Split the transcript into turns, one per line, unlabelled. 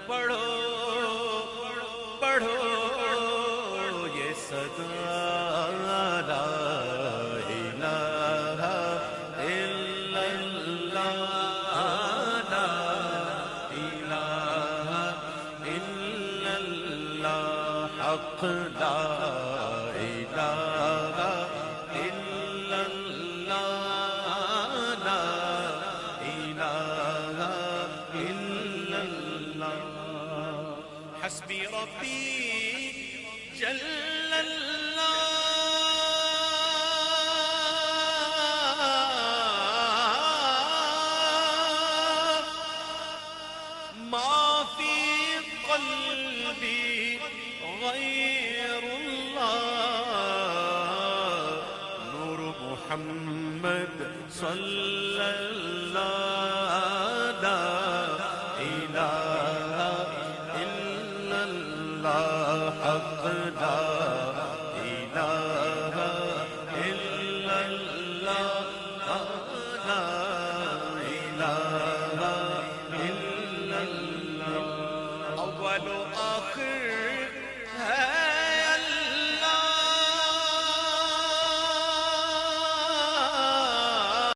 پڑھو پڑھو یہ صدا لا الہ الا اللہ لا الہ الا اللہ حق لا الہ الا اللہ لا الہ الا اللہ حسبی ربی جل ما في قلبي غير الله نور محمد صلى الله لا إله إلا الله حق لا إله إلا الله لا إله إلا الله أول آخر